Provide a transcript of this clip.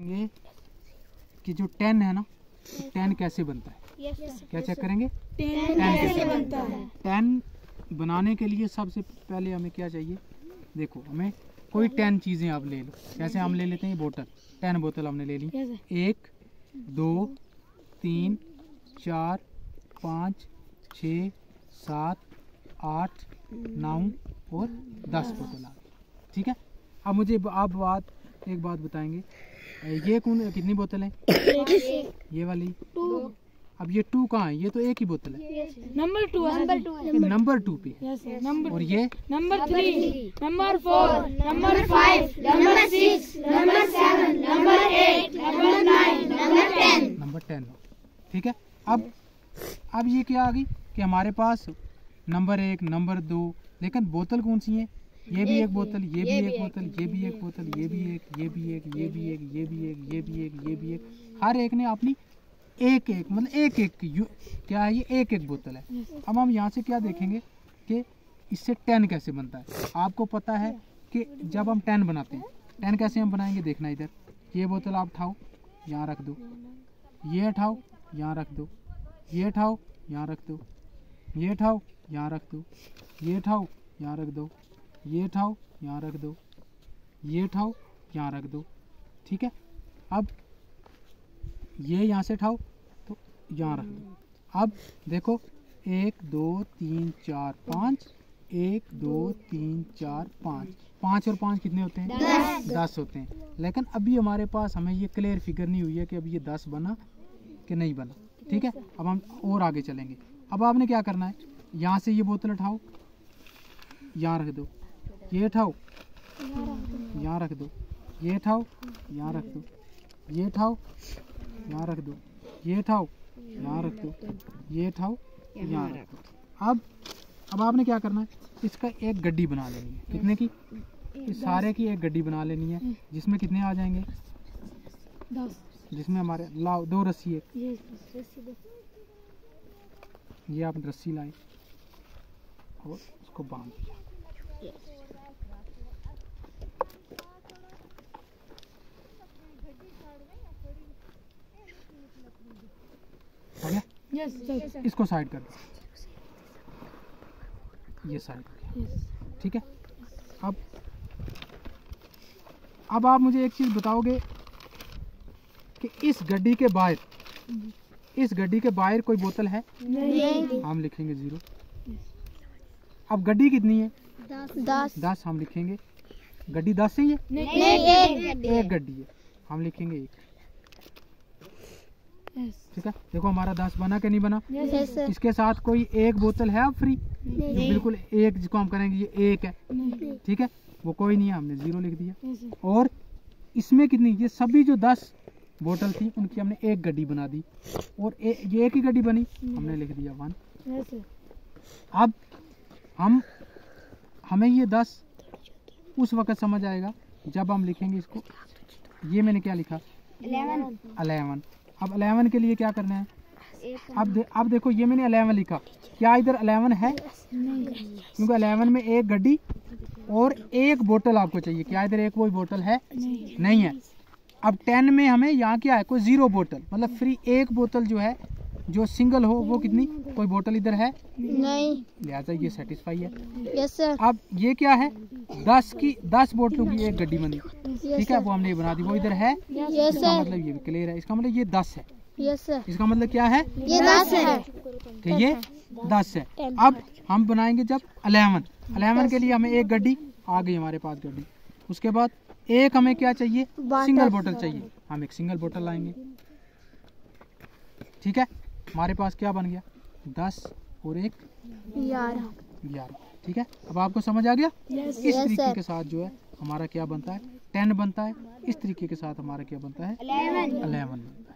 कि जो 10 है ना, 10 कैसे बनता है? क्या चेक करेंगे? 10 कैसे बनता है? 10 बनाने के लिए सबसे पहले हमें क्या चाहिए? देखो, हमें कोई 10 चीज़ें आप ले लो। जैसे हम ले लेते हैं बोतल, 10 बोतल हमने ले ली। 1 2 3 4 5 6 7 8 9 और 10 बोतल आ गई। ठीक है, अब मुझे आप एक बात बताएंगे, ये कितनी बोतल है? ये वाली 2। अब ये 2 कहाँ है? ये तो एक ही बोतल है। नंबर 2 नंबर 2 पे। और ये number 3, number 4, number 5, number 6, number 7, number 8, number 9, number 10। ठीक है, अब ये क्या आ गई कि हमारे पास नंबर 1, नंबर 2, लेकिन बोतल कौन सी है? ये भी एक बोतल, ये भी एक बोतल, ये भी एक बोतल, ये भी एक, ये भी एक, ये भी एक, ये भी एक, ये भी एक, ये भी एक। हर एक ने अपनी एक मतलब एक क्या है? ये एक बोतल है। अब हम यहाँ से क्या देखेंगे कि इससे 10 कैसे बनता है। आपको पता है कि जब हम 10 बनाते हैं, 10 कैसे हम बनाएंगे? देखना इधर, ये बोतल आप उठाओ, यहाँ रख दो, ये उठाओ, यहाँ रख दो, ये उठाओ, यहाँ रख दो, ये उठाओ, यहाँ रख दो, ये उठाओ, यहाँ रख दो, ये उठाओ, यहाँ रख दो, ये उठाओ, यहाँ रख दो। ठीक है, अब ये यहाँ से उठाओ तो यहाँ रख दो। अब देखो 1 2 3 4 5, 1 2 3 4 5, 5 और 5 कितने होते हैं? 10 होते हैं। लेकिन अभी हमारे पास हमें ये क्लियर फिगर नहीं हुई है कि अभी ये 10 बना कि नहीं बना। ठीक है, अब हम और आगे चलेंगे। अब आपने क्या करना है, यहाँ से ये बोतल उठाओ, यहाँ रख दो, ये उठाओ, यहाँ रख दो, ये उठाओ, यहाँ रख दो, ये उठाओ, यहाँ रख दो, ये उठाओ, यहाँ रख दो, ये उठाओ, यहाँ रख दो। अब आपने क्या करना है, इसका एक गड्डी बना लेनी है। कितने की? इस सारे की एक गड्डी बना लेनी है, जिसमें कितने आ जाएंगे? 10। जिसमें हमारे लाओ 2 रस्सी है, ये आप रस्सी लाए और उसको बांध दिया। हो गया? इसको साइड कर दो, ये साइड हो गया। ठीक है, अब आप मुझे एक चीज बताओगे कि इस गड्डी के बाहर कोई बोतल है? नहीं। हम लिखेंगे 0। अब गड्डी कितनी है? 10। हम लिखेंगे गड्डी 10 ही है? नहीं, एक गड्डी है, हम लिखेंगे 1। ठीक है, देखो हमारा 10 बना कि नहीं बना? इसके साथ कोई एक बोतल है अब फ्री? बिल्कुल एक, जिसको हम करेंगे ये 1 है। ठीक है, वो कोई नहीं है, हमने 0 लिख दिया। और इसमें कितनी? ये सभी जो 10 बोतल थी उनकी हमने एक गड्डी बना दी, और ये एक ही गड्डी बनी, हमने लिख दिया 1। अब हमें ये 10 उस वक्त समझ आएगा जब हम लिखेंगे इसको। ये मैंने क्या लिखा? 11। अब 11 के लिए क्या करना है? अब देखो, ये मैंने 11 लिखा, क्या इधर 11 है? क्योंकि 11 में एक गड्डी और एक बोतल आपको चाहिए। क्या इधर एक कोई बोतल है? नहीं है। अब 10 में हमें यहाँ क्या है? कोई 0 बोतल, मतलब फ्री एक बोतल जो है, जो सिंगल हो, वो कितनी? कोई बोतल इधर है? नहीं। लिहाजा ये सेटिस्फाई है। Yes sir. अब ये क्या है? 10 बोतलों की एक गड्डी बनी। ठीक है, वो हमने बना दी, वो इधर है। यस इसका सर। मतलब ये भी क्लियर है। इसका मतलब ये 10 है। Yes sir. इसका मतलब क्या है? ये 10 है। कि ये 10 है। अब हम बनाएंगे जब 11 के लिए हमें एक गड्डी आ गई, हमारे पास गड्डी। उसके बाद एक हमें क्या चाहिए? सिंगल बोतल चाहिए, हम एक सिंगल बोतल लाएंगे। ठीक है, हमारे पास क्या बन गया? 10 और 1 11। ठीक है, अब आपको समझ आ गया? इस तरीके के साथ जो है हमारा क्या बनता है? 10 बनता है। इस तरीके के साथ हमारा क्या बनता है? 11 बनता है।